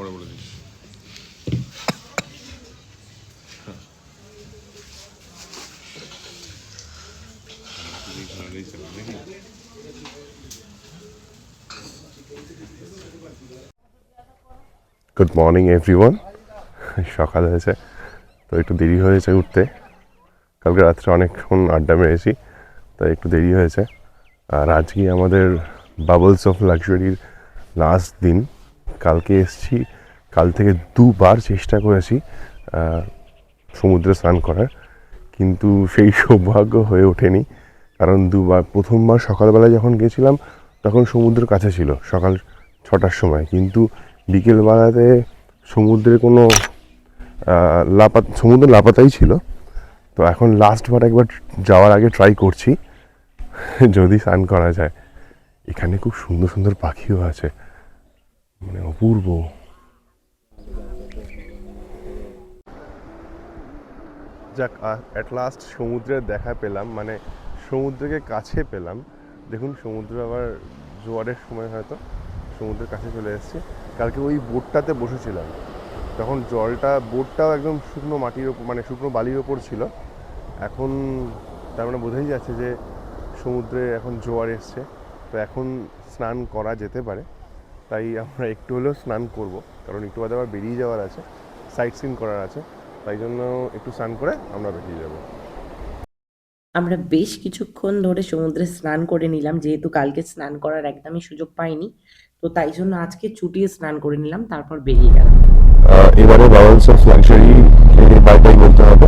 পরে বলে this. Good morning everyone. সকাল হয়েছে তো একটু দেরি হয়েছে উঠতে, কালকে রাত্রে অনেকক্ষণ আড্ডা মেরেছি তাই একটু দেরি হয়েছে। আর আজকে আমাদের বাবলস অফ লাক্সারির লাস্ট দিন। কালকে এসেছি, কাল থেকে দুবার চেষ্টা করেছি সমুদ্রে স্নান করার, কিন্তু সেই সৌভাগ্য হয়ে ওঠেনি। কারণ দুবার, প্রথমবার সকালবেলায় যখন গেছিলাম তখন সমুদ্রের কাছে ছিল সকাল 6টার সময়, কিন্তু বিকেলবেলাতে সমুদ্রে কোনো সমুদ্র লাপাতাই ছিল। তো এখন লাস্টবার একবার যাওয়ার আগে ট্রাই করছি যদি স্নান করা যায়। এখানে খুব সুন্দর সুন্দর পাখিও আছে, মানে অপূর্ব। যাক, অ্যাট লাস্ট সমুদ্রের দেখা পেলাম, মানে সমুদ্রকে কাছে পেলাম। দেখুন সমুদ্র আবার জোয়ারের সময় হয়তো সমুদ্রের কাছে চলে এসেছি। কালকে ওই বোটটাতে বসেছিলাম, তখন জলটা, বোটটাও একদম শুকনো মাটির ওপর, মানে শুকনো বালির ওপর ছিল। এখন তার মানে বোঝাই যাচ্ছে যে সমুদ্রে এখন জোয়ার এসছে, তো এখন স্নান করা যেতে পারে। তাই আমরা একটু হলেও স্নান করব, কারণ একটু বাদে আবার বেরিয়ে যাওয়ার আছে, সাইট সিন করার আছে। তাই জন্য একটু স্নান করে আমরা বেরিয়ে যাব। আমরা বেশ কিছুক্ষণ ধরে সমুদ্রে স্নান করে নিলাম, যেহেতু কালকে স্নান করার একদমই সুযোগ পাইনি। তো তাই জন্য আজকে চুটিয়ে স্নান করে নিলাম, তারপর বেরিয়ে গেলাম। এবারে bubbles of luxury bye bye বলতে হবে।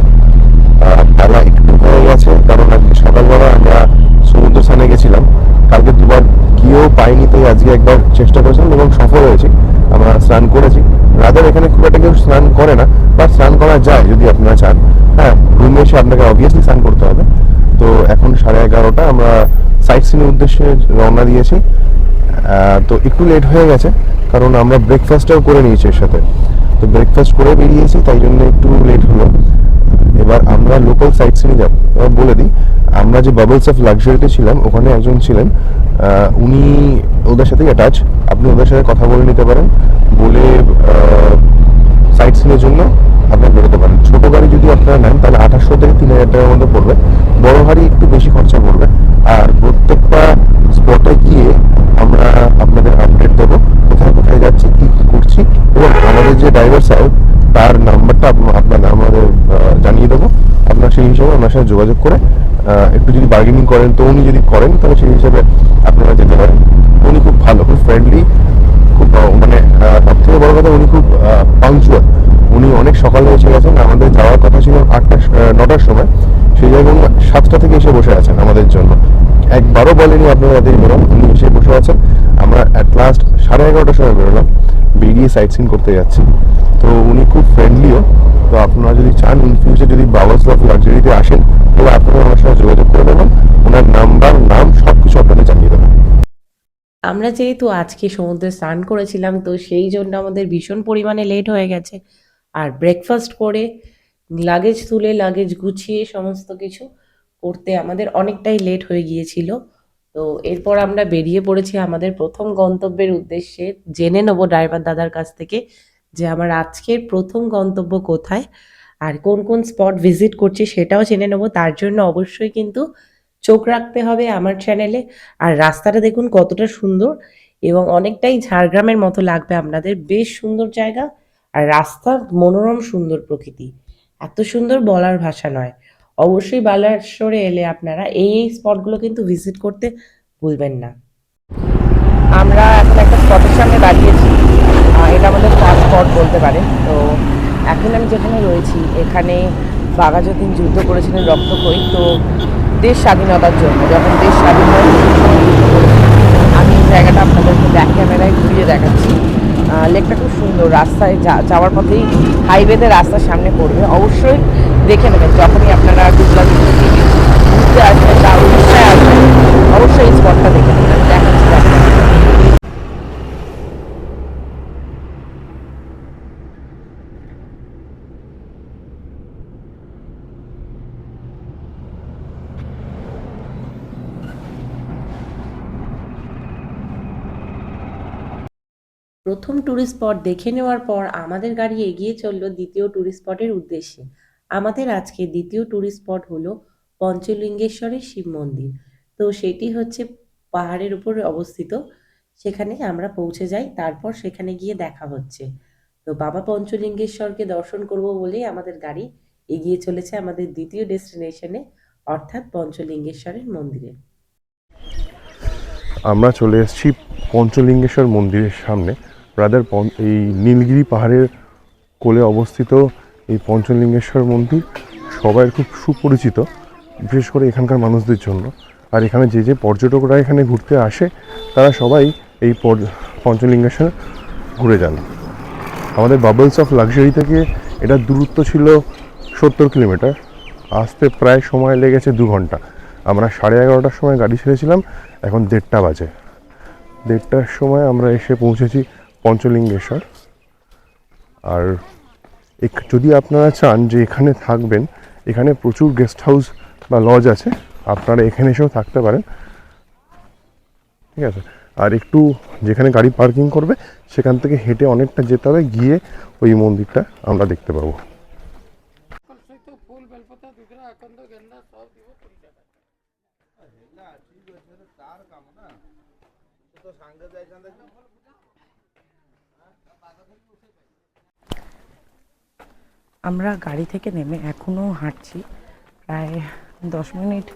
বেলা একটু হয়ে গেছে, কারণ আজকে সকালবেলা আমরা সমুদ্র স্নানে গেছিলাম। কালকে দুবার গিয়েও পাইনি, তাই আজকে একবার চেষ্টা করেছিলাম এবং সফল হয়েছি, আমরা স্নান করেছি। রাতের এখানে খুব একটা কেউ স্নান করে না, বা স্নান করা যায় যদি আপনারা চান। হ্যাঁ, রুমে এসে আপনাকে অবভিয়াসলি স্নান করতে হবে। তো এখন 11:30, আমরা সাইট সিনের উদ্দেশ্যে রওনা দিয়েছি। তো একটু লেট হয়ে গেছে, কারণ আমরা ব্রেকফাস্টটাও করে নিয়েছি এর সাথে। তো ব্রেকফাস্ট করে বেরিয়েছি, তাই জন্য একটু লেট হলো। এবার আমরা লোকাল সাইট সিনে যাব। এবার বলে দিই, আমরা যে বাবলস অফ লাক্সারিতে ছিলাম ওখানে একজন ছিলেন, উনি ওদের সাথেই অ্যাটাচ। আপনি ওদের সাথে কথা বলে নিতে পারেন, বলে সাইট সিনের জন্য আপনারা বেরোতে পারেন। ছোটো গাড়ি যদি আপনারা নেন তাহলে 2800 থেকে 3000 টাকার মধ্যে পড়বে, বড় গাড়ি একটু বেশি খরচা পড়বে। আর প্রত্যেকটা স্পটে গিয়ে আমরা আপনাদের আপডেট দেবো, কোথায় কোথায় যাচ্ছি, কী কী করছি, এবং আমাদের যে ড্রাইভার সাহেব তার নাম্বারটা আপনাদের আমাদের জানিয়ে দেবো। আপনার সেই হিসাবে ওনার সাথে যোগাযোগ করে একটু যদি বার্গেনিং করেন, তো উনি যদি করেন তাহলে সেই হিসাবে আপনারা যেতে পারেন। উনি খুব ভালো, খুব ফ্রেন্ডলি, খুব মানে সব থেকে বড় কথা উনি খুব পাংচুয়াল। উনি অনেক সকালে এসে গেছেন, আমাদের যাওয়ার কথা ছিল 9টার সময়, সেই জায়গায় উনি 7টা থেকে এসে বসে আছেন আমাদের জন্য। একবারও বলেনি আপনারা তাদের বেরোন, উনি এসে বসে আছেন। আমরা অ্যাট লাস্ট 11:30টার সময় বেরোলাম, বেরিয়ে সাইট সিন করতে যাচ্ছি। তো উনি খুব ফ্রেন্ডলিও। তো আপনারা যদি চান ইন ফিউচার যদি বাবলস অফ লাক্সারিতে আসেন, তাহলে আপনারা আমার সাথে যোগাযোগ করে দেবেন, ওনার নাম্বার, নাম সব কিছু আপনাদের জানিয়ে দেবেন। আমরা যেহেতু আজকে সমুদ্রে স্নান করেছিলাম, তো সেই জন্য আমাদের ভীষণ পরিমাণে লেট হয়ে গেছে। আর ব্রেকফাস্ট করে লাগেজ তুলে, লাগেজ গুছিয়ে সমস্ত কিছু করতে আমাদের অনেকটাই লেট হয়ে গিয়েছিল। তো এরপর আমরা বেরিয়ে পড়েছি আমাদের প্রথম গন্তব্যের উদ্দেশ্যে। জেনে নেবো ড্রাইভার দাদার কাছ থেকে যে আমার আজকের প্রথম গন্তব্য কোথায় আর কোন কোন স্পট ভিজিট করছি সেটাও জেনে নেবো। তার জন্য অবশ্যই কিন্তু চোখ রাখতে হবে আমার চ্যানেলে। আর রাস্তাটা দেখুন কতটা সুন্দর, এবং অনেকটাই ঝাড়গ্রামের মতো লাগবে আপনাদের। বেশ সুন্দর জায়গা, আর রাস্তার মনোরম সুন্দর প্রকৃতি, এত সুন্দর বলার ভাষা নয়। অবশ্যই বালাসোরে এলে আপনারা এই স্পটগুলো কিন্তু ভিজিট করতে ভুলবেন না। আমরা এখন একটা স্পটের সামনে দাঁড়িয়েছি, এটা আমাদের ফার্স্ট স্পট বলতে পারেন। তো এখন আমি যেখানে রয়েছি এখানে বাঘাযতীন যুদ্ধ করেছিলেন রক্তক্ষয়ী। তো দেশ স্বাধীনতার জন্য, যখন দেশ স্বাধীন হয় সেই সময় যুদ্ধ করেছিলেন। আমি এই জায়গাটা আপনাদেরকে ব্যাক ক্যামেরায় ঘুরিয়ে দেখাচ্ছি। লেকটা খুব সুন্দর, রাস্তায় যাওয়ার পথেই হাইওয়েতে রাস্তার সামনে পড়বে। অবশ্যই দেখে নেবেন যখনই আপনারা ডুবলা ঘুরতে আসবেন বা উড়িষ্যায় আসবেন, অবশ্যই এই স্পটটা দেখে নেবেন। আমি দেখাচ্ছি আপনাদের। প্রথম ট্যুরিস্ট স্পট দেখে নেওয়ার পর আমাদের গাড়ি এগিয়ে চলল দ্বিতীয় ট্যুরিস্ট স্পটের উদ্দেশ্যে। আমাদের আজকে দ্বিতীয় ট্যুরিস্ট স্পট হলো পঞ্চলিঙ্গেশ্বরের শিব মন্দির। তো সেটি হচ্ছে পাহাড়ের উপরে অবস্থিত। সেখানে আমরা পৌঁছে যাই, তারপর সেখানে গিয়ে দেখা হচ্ছে। তো বাবা পঞ্চলিঙ্গেশ্বরকে দর্শন করব বলেই আমাদের গাড়ি এগিয়ে চলেছে আমাদের দ্বিতীয় ডেস্টিনেশনে, অর্থাৎ পঞ্চলিঙ্গেশ্বরের মন্দিরে। আমরা চলে এসেছি পঞ্চলিঙ্গেশ্বর মন্দিরের সামনে। ব্রাদার এই নীলগিরি পাহাড়ের কোলে অবস্থিত এই পঞ্চলিঙ্গেশ্বর মন্দির সবার খুব সুপরিচিত, বিশেষ করে এখানকার মানুষদের জন্য। আর এখানে যে যে পর্যটকরা এখানে ঘুরতে আসে তারা সবাই এই পঞ্চলিঙ্গেশ্বর ঘুরে যান। আমাদের বাবলস অফ লাক্সারি থেকে এটার দূরত্ব ছিল 70 কিলোমিটার, আসতে প্রায় সময় লেগেছে 2 ঘন্টা। আমরা 11:30টার সময় গাড়ি ছেড়েছিলাম, এখন 1:30 বাজে। 1:30টার সময় আমরা এসে পৌঁছেছি পঞ্চলিঙ্গেশ্বর। আর যদি আপনারা চান যে এখানে থাকবেন, এখানে প্রচুর গেস্ট হাউস বা লজ আছে, আপনারা এখানে এসেও থাকতে পারেন, ঠিক আছে। আর একটু যেখানে গাড়ি পার্কিং করবে সেখান থেকে হেঁটে অনেকটা যেতে হবে, গিয়ে ওই মন্দিরটা আমরা দেখতে পাবো। আমরা গাড়ি থেকে নেমে এখনও হাঁটছি, প্রায় 10 মিনিট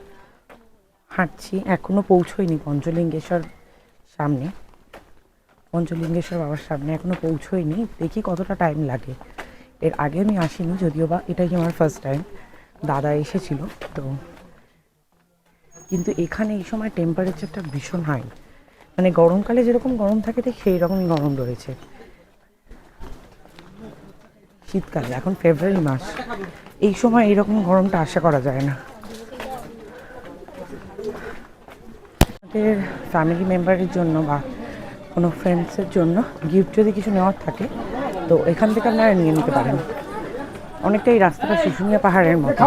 হাঁটছি, এখনও পৌঁছোইনি পঞ্চলিঙ্গেশ্বর সামনে। পঞ্চলিঙ্গেশ্বর বাবার সামনে এখনও পৌঁছোইনি, দেখি কতটা টাইম লাগে। এর আগে আমি আসিনি, যদিও বা এটাই আমার ফার্স্ট টাইম। দাদা এসেছিল তো, কিন্তু এখানে এই সময় টেম্পারেচারটা ভীষণ হাই, মানে গরমকালে যেরকম গরম থাকে ঠিক সেই রকমই গরম রয়েছে। শীতকালে, এখন ফেব্রুয়ারি মাস, এই সময় এইরকম গরমটা আশা করা যায় না। আমাদের ফ্যামিলি মেম্বারের জন্য বা কোনো ফ্রেন্ডসের জন্য গিফট যদি কিছু নেওয়ার থাকে তো এখান থেকে আপনারা নিয়ে নিতে পারেন। অনেকটাই রাস্তাটা শুশুনিয়া পাহাড়ের মতো,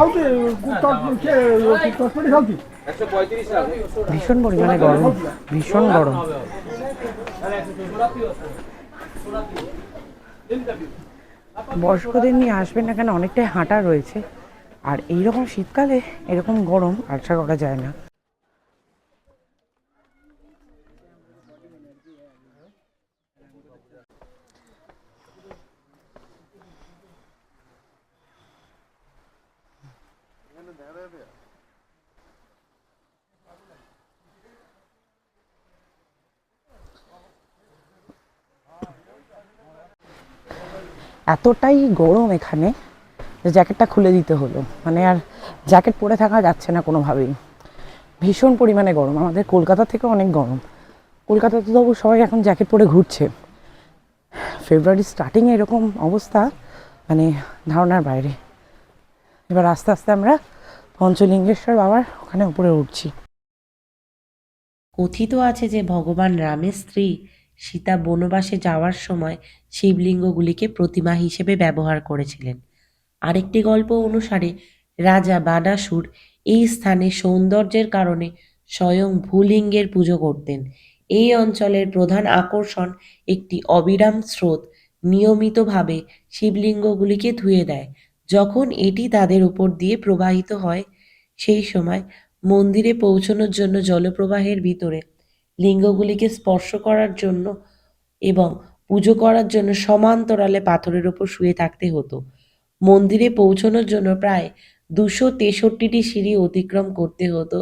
ভীষণ পরিমাণে গরম, ভীষণ গরম। বয়স্কদের নিয়ে আসবেন না কেন, অনেকটাই হাঁটা রয়েছে। আর এইরকম শীতকালে এরকম গরম আশা করা যায় না। এতটাই গরম এখানে যে জ্যাকেটটা খুলে দিতে হলো, মানে আর জ্যাকেট পরে থাকা যাচ্ছে না কোনোভাবেই। ভীষণ পরিমাণে গরম, আমাদের কলকাতা থেকে অনেক গরম। কলকাতাতে তবু সবাই এখন জ্যাকেট পরে ঘুরছে, ফেব্রুয়ারি স্টার্টিংয়ে এরকম অবস্থা, মানে ধারণার বাইরে। এবার আস্তে আস্তে আমরা পঞ্চলিঙ্গেশ্বর বাবার ওখানে উপরে উঠছি। কথিত আছে যে ভগবান রামের স্ত্রী সীতা বনবাসে যাওয়ার সময় শিবলিঙ্গগুলিকে প্রতিমা হিসেবে ব্যবহার করেছিলেন। আরেকটি গল্প অনুসারে রাজা বানাসুর এই স্থানে সৌন্দর্যের কারণে স্বয়ং ভূলিঙ্গের পুজো করতেন। এই অঞ্চলের প্রধান আকর্ষণ একটি অবিরাম স্রোত নিয়মিতভাবে শিবলিঙ্গগুলিকে ধুয়ে দেয়। যখন এটি তাদের উপর দিয়ে প্রবাহিত হয়, সেই সময় মন্দিরে পৌঁছানোর জন্য জলপ্রবাহের ভিতরে লিঙ্গগুলিকে স্পর্শ করার জন্য এবং পুজো করার জন্য সমান্তরালে পাথরের ওপর শুয়ে থাকতে হতো। মন্দিরে পৌঁছানোর জন্য প্রায় 263টি সিঁড়ি অতিক্রম করতে হতো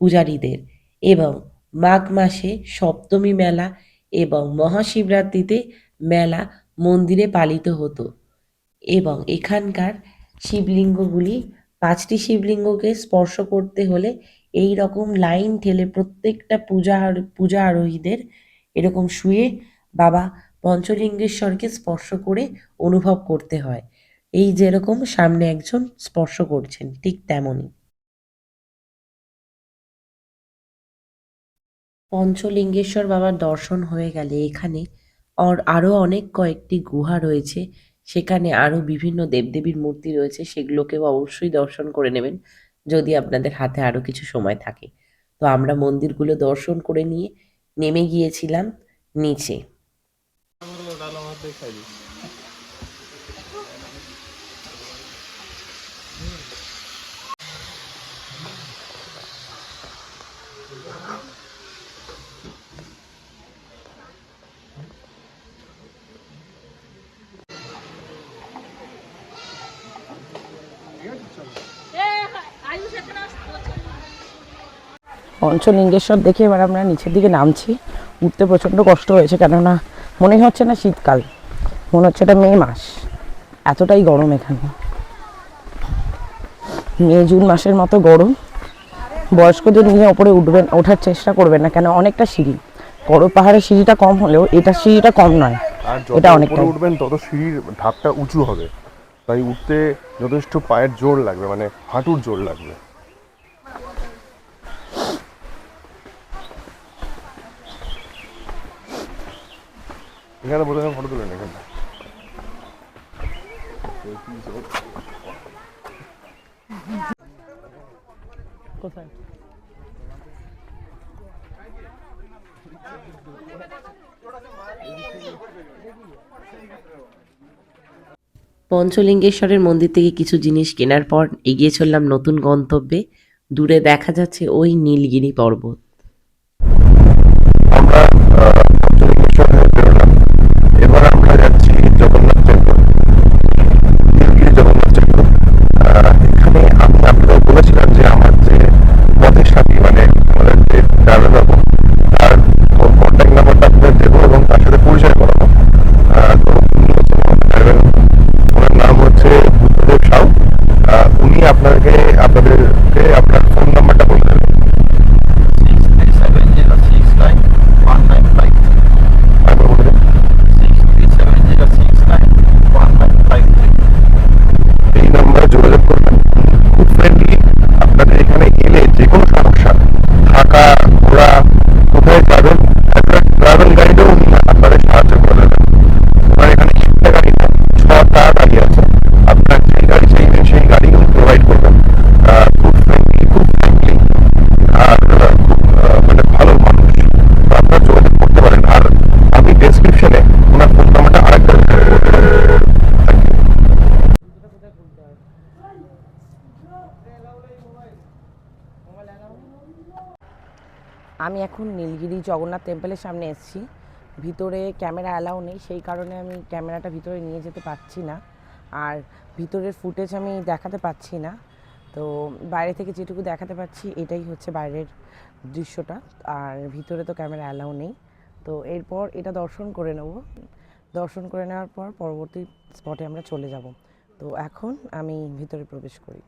পূজারীদের, এবং মাঘ মাসে সপ্তমী মেলা এবং মহাশিবরাত্রিতে মেলা মন্দিরে পালিত হতো। এবং এখানকার শিবলিঙ্গগুলি, 5টি শিবলিঙ্গকে স্পর্শ করতে হলে এই রকম লাইন ঠেলে প্রত্যেকটা পূজা আরোহীদের এরকম শুয়ে বাবা পঞ্চলিঙ্গেশ্বরকে স্পর্শ করে অনুভব করতে হয়। এই যেরকম সামনে একজন স্পর্শ করছেন, ঠিক তেমনই। পঞ্চলিঙ্গেশ্বর বাবার দর্শন হয়ে গেলে এখানে আরও অনেক কয়েকটি গুহা রয়েছে, সেখানে আরও বিভিন্ন দেবদেবীর মূর্তি রয়েছে, সেগুলোকেও অবশ্যই দর্শন করে নেবেন যদি আপনাদের হাতে আরও কিছু সময় থাকে। তো আমরা মন্দিরগুলো দর্শন করে নিয়ে নেমে গিয়েছিলাম নিচে। পঞ্চলিঙ্গেশ্বর দেখে এবার আমরা নিচের দিকে নামছি। উঠতে প্রচণ্ড কষ্ট হয়েছে, কেননা মনে হচ্ছে না শীতকাল, মনে হচ্ছে এটা মে মাস, এতটাই গরম এখানে। মে জুন মাসের মতো গরম। বয়স্কদের নিয়ে ওপরে ওঠার চেষ্টা করবেন না, কেন অনেকটা সিঁড়ি। বড় পাহাড়ের সিঁড়িটা কম হলেও এটা সিঁড়িটা কম নয়, আর এটা যত অনেকটা উপরে উঠবেন তত সিঁড়ির ধাপটা উঁচু হবে, তাই উঠতে যথেষ্ট পায়ের জোর লাগবে, মানে হাঁটুর জোর লাগবে। এখানে প্রথমে ফটো তুলেন এখানে। কোথায়? পঞ্চলিঙ্গেশ্বরের মন্দির থেকে কিছু জিনিস কেনার পর এগিয়ে চললাম নতুন গন্তব্যে। দূরে দেখা যাচ্ছে ওই নীলগিরি পর্বত। আমরা পঞ্চলিঙ্গেশ্বর হয়ে বেরোলাম, এবার আমরা যাচ্ছি জগন্নাথ টেম্পল, নীলগিরি জগন্নাথ টেম্পল। এখানে আমি আপনাদের বলেছিলাম যে আমার যে পথের সাথী, মানে আমাদের যে ট্রাভেল হবো, তার কন্ট্যাক্ট নাম্বারটা আপনাদের দেবো এবং তার সাথে পরিচয় করাবো। তো উনি হচ্ছে ট্রাভেল, ওনার নাম হচ্ছে বুদ্ধদেব সাউ। উনি আপনাদেরকে আপনার ফোন নাম্বারটা বলে দেবেন। 6370691953 একবার বলে দেন। 6370691953 এই নাম্বারে যোগাযোগ করবেন। খুব ফ্রেন্ডলি, আপনাদের এখানে এলে যে কোনো সমস্যা, থাকা, ঘোরা, কোথায় যাবেন, একটা ট্রাভেল গাইডও উনি আপনাদের সাহায্য করে দেবেন। ওনার এখানে একটা গাড়ি না, 6টা গাড়ি আছে, আপনার যে গাড়ি চাইবেন সেই গাড়ি উনি প্রোভাইড করবেন। খুব ফ্রেন্ডলি, খুব ফ্রেন্ডলি, আর খুব মানে ভালো মানুষ। তো আপনারা যোগাযোগ করতে পারেন। আর আমি ডেসক্রিপশনে ওনার ফোন নাম্বারটা আরেকটা আমি এখন নীলগিরি জগন্নাথ টেম্পলের সামনে এসেছি। ভিতরে ক্যামেরা অ্যালাউ নেই, সেই কারণে আমি ক্যামেরাটা ভিতরে নিয়ে যেতে পারছি না, আর ভিতরের ফুটেজ আমি দেখাতে পাচ্ছি না। তো বাইরে থেকে যেটুকু দেখাতে পাচ্ছি এটাই হচ্ছে বাইরের দৃশ্যটা, আর ভিতরে তো ক্যামেরা অ্যালাউ নেই। তো এরপর এটা দর্শন করে নেব। দর্শন করে নেওয়ার পর পরবর্তী স্পটে আমরা চলে যাব। তো এখন আমি ভিতরে প্রবেশ করি।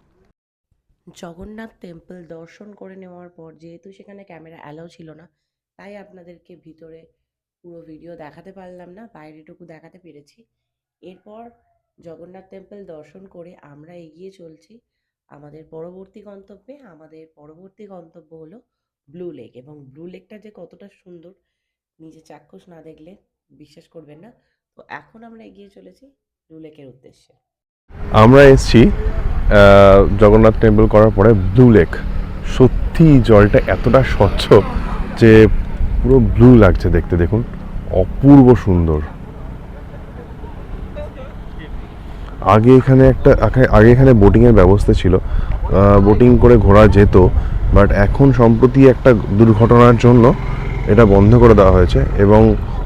জগন্নাথ টেম্পল দর্শন করে নেওয়ার পর যেহেতু সেখানে ক্যামেরা অ্যালাউ ছিল না, তাই আপনাদেরকে ভিতরে পুরো ভিডিও দেখাতে পারলাম না, বাইরেটুকু দেখাতে পেরেছি। এরপর জগন্নাথ টেম্পল দর্শন করে আমরা এগিয়ে চলছি আমাদের পরবর্তী গন্তব্যে। আমাদের পরবর্তী গন্তব্য হলো ব্লু লেক, এবং ব্লু লেকটা যে কতটা সুন্দর নিজে চাক্ষুষ না দেখলে বিশ্বাস করবেন না। তো এখন আমরা এগিয়ে চলেছি ব্লু লেকের উদ্দেশ্যে। আমরা এসেছি জগন্নাথ টেম্পল করার পরে ব্লু লেক। সত্যি জলটা এতটা স্বচ্ছ যে পুরো ব্লু লাগছে দেখতে, দেখুন অপূর্ব সুন্দর। আগে এখানে বোটিংয়ের ব্যবস্থা ছিল, বোটিং করে ঘোরা যেত, বাট এখন সম্প্রতি একটা দুর্ঘটনার জন্য এটা বন্ধ করে দেওয়া হয়েছে, এবং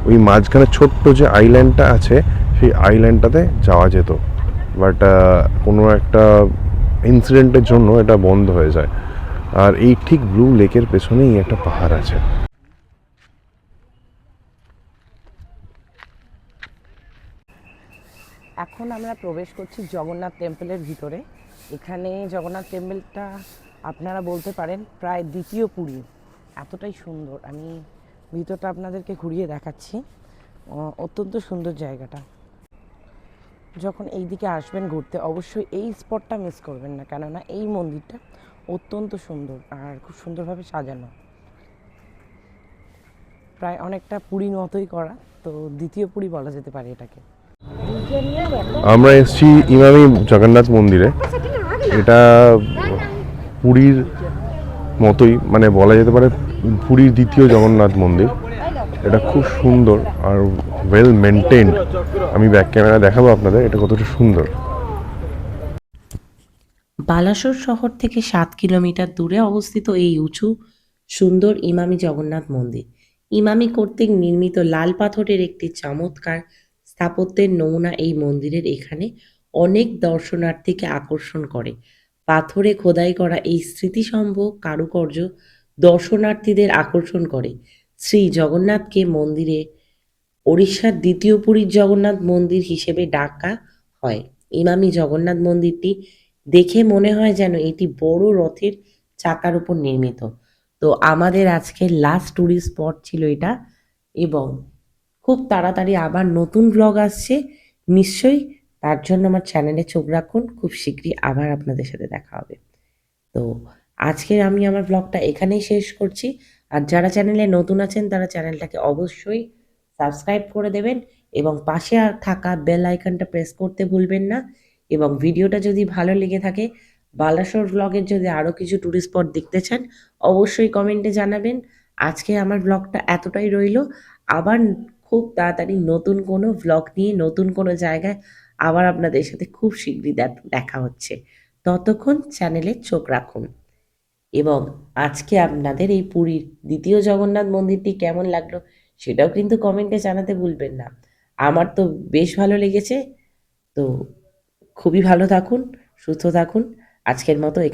ওই মাঝখানে ছোট্ট যে আইল্যান্ডটা আছে সেই আইল্যান্ডটাতে যাওয়া যেত, বাট কোনো একটা ইনসিডেন্টের জন্য এটা বন্ধ হয়ে যায়। আর এই ঠিক ব্লু লেকের পেছনেই একটা পাহাড় আছে। এখন আমরা প্রবেশ করছি জগন্নাথ টেম্পলের ভিতরে। এখানে জগন্নাথ টেম্পলটা আপনারা বলতে পারেন প্রায় দ্বিতীয় পুরী, এতটাই সুন্দর। আমি ভিতরটা আপনাদেরকে ঘুরিয়ে দেখাচ্ছি। অত্যন্ত সুন্দর জায়গাটা। যখন এই দিকে আসবেন ঘুরতে, অবশ্যই এই স্পটটা মিস করবেন না, কেননা এই মন্দিরটা অত্যন্ত সুন্দর আর খুব সুন্দরভাবে সাজানো, প্রায় অনেকটা পুরীর মতোই করা। তো দ্বিতীয় পুরী বলা যেতে পারে এটাকে। আমরা এসেছি ইমামি জগন্নাথ মন্দিরে। এটা পুরীর মতোই, মানে বলা যেতে পারে পুরীর দ্বিতীয় জগন্নাথ মন্দির। এটা খুব সুন্দর আর ওয়েল মেনটেন্ড। আমি ব্যাক ক্যামেরা দেখাবো আপনাদের এটা কতটা সুন্দর। বালাসোর শহর থেকে 7 কিলোমিটার দূরে অবস্থিত এই উঁচু সুন্দর ইমামি জগন্নাথ মন্দির। ইমামি কর্তৃক নির্মিত লাল পাথরের একটি চমৎকার স্থাপত্যের নমুনা এই মন্দিরের এখানে অনেক দর্শনার্থীকে আকর্ষণ করে। পাথরে খোদাই করা এই স্মৃতিস্তম্ভ কারুকার্য দর্শনার্থীদের আকর্ষণ করে। শ্রী জগন্নাথকে মন্দিরে ওড়িশার দ্বিতীয় পুরীর জগন্নাথ মন্দির হিসেবে ডাকা হয়। ইমামি জগন্নাথ মন্দিরটি দেখে মনে হয় যেন এটি বড় রথের চাকার উপর নির্মিত। তো আমাদের আজকের লাস্ট ট্যুরিস্ট স্পট ছিল এটা, এবং খুব তাড়াতাড়ি আবার নতুন ব্লগ আসছে নিশ্চয়ই, তার জন্য আমার চ্যানেলে চোখ রাখুন। খুব শীঘ্রই আবার আপনাদের সাথে দেখা হবে। তো আজকের আমি আমার ব্লগটা এখানেই শেষ করছি। আর যারা চ্যানেলে নতুন আছেন তারা চ্যানেলটাকে অবশ্যই সাবস্ক্রাইব করে দেবেন এবং পাশে থাকা বেল আইকনটা প্রেস করতে ভুলবেন না। এবং ভিডিওটা যদি ভালো লেগে থাকে, বালাসোর ব্লগের যদি আরও কিছু ট্যুরিস্ট স্পট দেখতে চান অবশ্যই কমেন্টে জানাবেন। আজকে আমার ব্লগটা এতটাই রইলো। আবার খুব তাড়াতাড়ি নতুন কোনো ব্লগ নিয়ে নতুন কোনো জায়গায় আবার আপনাদের সাথে খুব শীঘ্রই দেখা হচ্ছে। ততক্ষণ চ্যানেলে চোখ রাখুন। এবং আজকে আপনাদের এই পুরীর দ্বিতীয় জগন্নাথ মন্দিরটি কেমন লাগলো সেটাও কিন্তু কমেন্টে জানাতে ভুলবেন না। আমার তো বেশ ভালো লেগেছে। তো খুবই ভালো থাকুন, সুস্থ থাকুন। আজকের মতো